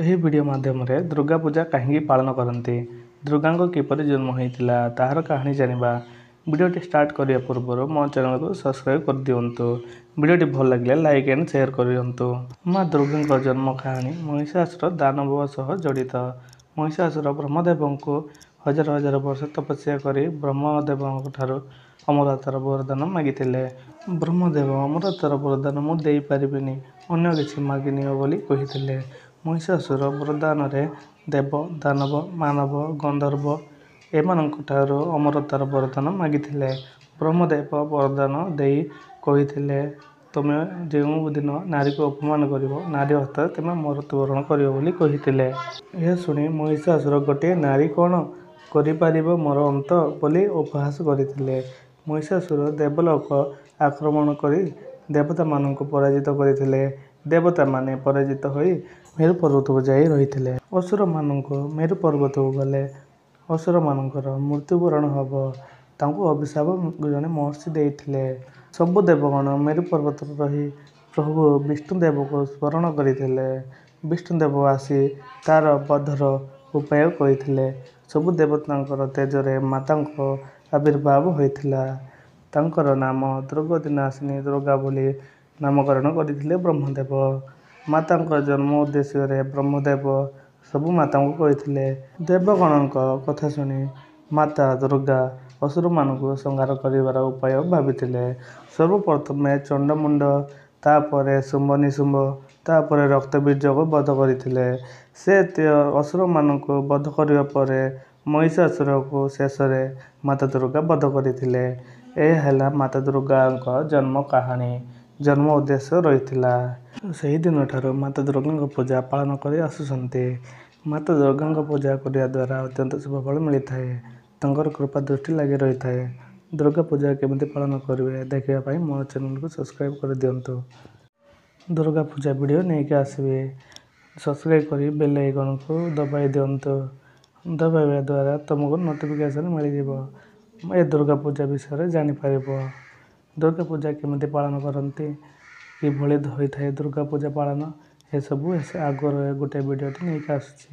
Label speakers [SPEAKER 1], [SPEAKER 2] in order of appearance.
[SPEAKER 1] ଏହି ଭିଡ଼ିଓ ମାଧ୍ୟମରେ ଦୁର୍ଗା ପୂଜା କାହିଁକି ପାଳନ କରନ୍ତି, ଦୁର୍ଗାଙ୍କ କିପରି ଜନ୍ମ ହୋଇଥିଲା ତାହାର କାହାଣୀ ଜାଣିବା। ଭିଡ଼ିଓଟି ଷ୍ଟାର୍ଟ କରିବା ପୂର୍ବରୁ ମୋ ଚ୍ୟାନେଲକୁ ସବସ୍କ୍ରାଇବ୍ କରିଦିଅନ୍ତୁ। ଭିଡ଼ିଓଟି ଭଲ ଲାଗିଲେ ଲାଇକ୍ ଆଣ୍ଡ ସେୟାର କରିଦିଅନ୍ତୁ। ମା ଦୁର୍ଗାଙ୍କ ଜନ୍ମ କାହାଣୀ ମହିଷାସୁର ଦାନବ ସହ ଜଡ଼ିତ। ମହିଷାସୁର ବ୍ରହ୍ମଦେବଙ୍କୁ ହଜାର ହଜାର ବର୍ଷ ତପସ୍ୟା କରି ବ୍ରହ୍ମଦେବଙ୍କଠାରୁ ଅମରତାର ବରଦାନ ମାଗିଥିଲେ। ବ୍ରହ୍ମଦେବ ଅମରତାର ବରଦାନ ମୁଁ ଦେଇପାରିବିନି, ଅନ୍ୟ କିଛି ମାଗିନିଅ ବୋଲି କହିଥିଲେ। ମହିଷାସୁର ବରଦାନରେ ଦେବ, ଦାନବ, ମାନବ, ଗନ୍ଧର୍ବ ଏମାନଙ୍କଠାରୁ ଅମରତାର ବରଦାନ ମାଗିଥିଲେ। ବ୍ରହ୍ମଦେବ ବରଦାନ ଦେଇ କହିଥିଲେ, ତୁମେ ଯେଉଁ ଦିନ ନାରୀକୁ ଅପମାନ କରିବ, ନାରୀ ହସ୍ତରେ ତୁମେ ମୃତ୍ୟୁବରଣ କରିବ ବୋଲି କହିଥିଲେ। ଏହା ଶୁଣି ମହିଷାସୁର ଗୋଟିଏ ନାରୀ କ'ଣ କରିପାରିବ ମୋର ଅନ୍ତ ବୋଲି ଉପହାସ କରିଥିଲେ। ମହିଷାସୁର ଦେବଲୋକ ଆକ୍ରମଣ କରି ଦେବତାମାନଙ୍କୁ ପରାଜିତ କରିଥିଲେ। ଦେବତାମାନେ ପରାଜିତ ହୋଇ ମେରୁ ପର୍ବତକୁ ଯାଇ ରହିଥିଲେ। ଅସୁରମାନଙ୍କୁ ମେରୁ ପର୍ବତକୁ ଗଲେ ଅସୁରମାନଙ୍କର ମୃତ୍ୟୁବରଣ ହେବ, ତାଙ୍କୁ ଅଭିଶାପ ଜଣେ ମହର୍ଷି ଦେଇଥିଲେ। ସବୁ ଦେବଗଣ ମେରୁ ପର୍ବତରେ ରହି ପ୍ରଭୁ ବିଷ୍ଣୁଦେବଙ୍କୁ ସ୍ମରଣ କରିଥିଲେ। ବିଷ୍ଣୁଦେବ ଆସି ତାର ବଧର ଉପାୟ କହିଥିଲେ। ସବୁ ଦେବତାଙ୍କର ତେଜରେ ମାତାଙ୍କ ଆବିର୍ଭାବ ହୋଇଥିଲା। ତାଙ୍କର ନାମ ଦୁର୍ଗତିନାଶିନୀ ଦୁର୍ଗା ବୋଲି ନାମକରଣ କରିଥିଲେ ବ୍ରହ୍ମଦେବ। ମାତାଙ୍କ ଜନ୍ମ ଉଦ୍ଦେଶ୍ୟରେ ବ୍ରହ୍ମଦେବ ସବୁ ମାତାଙ୍କୁ କହିଥିଲେ। ଦେବଗଣଙ୍କ କଥା ଶୁଣି ମାତା ଦୁର୍ଗା ଅସୁରମାନଙ୍କୁ ସଂହାର କରିବାର ଉପାୟ ଭାବିଥିଲେ। ସର୍ବପ୍ରଥମେ ଚଣ୍ଡମୁଣ୍ଡ, ତାପରେ ଶୁମ୍ଭ ନିଶୁମ୍ଭ, ତାପରେ ରକ୍ତବୀର୍ୟକୁ ବଧ କରିଥିଲେ। ସେ ଅସୁରମାନଙ୍କୁ ବଧ କରିବା ପରେ ମହିଷାସୁରକୁ ଶେଷରେ ମାତା ଦୁର୍ଗା ବଧ କରିଥିଲେ। ଏହା ହେଲା ମାତା ଦୁର୍ଗାଙ୍କ ଜନ୍ମ କାହାଣୀ। ଜନ୍ମ ଉଦ୍ଦେଶ୍ୟ ରହିଥିଲା। ସେହିଦିନଠାରୁ ମାତା ଦୁର୍ଗାଙ୍କ ପୂଜା ପାଳନ କରି ଆସୁଛନ୍ତି। ମାତା ଦୁର୍ଗାଙ୍କ ପୂଜା କରିବା ଦ୍ୱାରା ଅତ୍ୟନ୍ତ ଶୁଭଫଳ ମିଳିଥାଏ। ତାଙ୍କର କୃପା ଦୃଷ୍ଟି ଲାଗି ରହିଥାଏ। ଦୁର୍ଗା ପୂଜା କେମିତି ପାଳନ କରିବେ ଦେଖିବା ପାଇଁ ମୋ ଚ୍ୟାନେଲକୁ ସବସ୍କ୍ରାଇବ୍ କରିଦିଅନ୍ତୁ। ଦୁର୍ଗା ପୂଜା ଭିଡ଼ିଓ ନେଇକି ଆସିବି। ସବସ୍କ୍ରାଇବ୍ କରି ବେଲ୍ ଆଇକନକୁ ଦବାଇ ଦିଅନ୍ତୁ। ଦବାଇବା ଦ୍ୱାରା ତୁମକୁ ନୋଟିଫିକେସନ୍ ମିଳିଯିବ। ଏ ଦୁର୍ଗା ପୂଜା ବିଷୟରେ ଜାଣିପାରିବ। ଦୁର୍ଗା ପୂଜା କେମିତି ପାଳନ କରନ୍ତି, କିଭଳି ହୋଇଥାଏ ଦୁର୍ଗା ପୂଜା ପାଳନ, ଏସବୁ ଆଗରୁ ଗୋଟେ ଭିଡ଼ିଓଟି ନେଇକି ଆସୁଛି।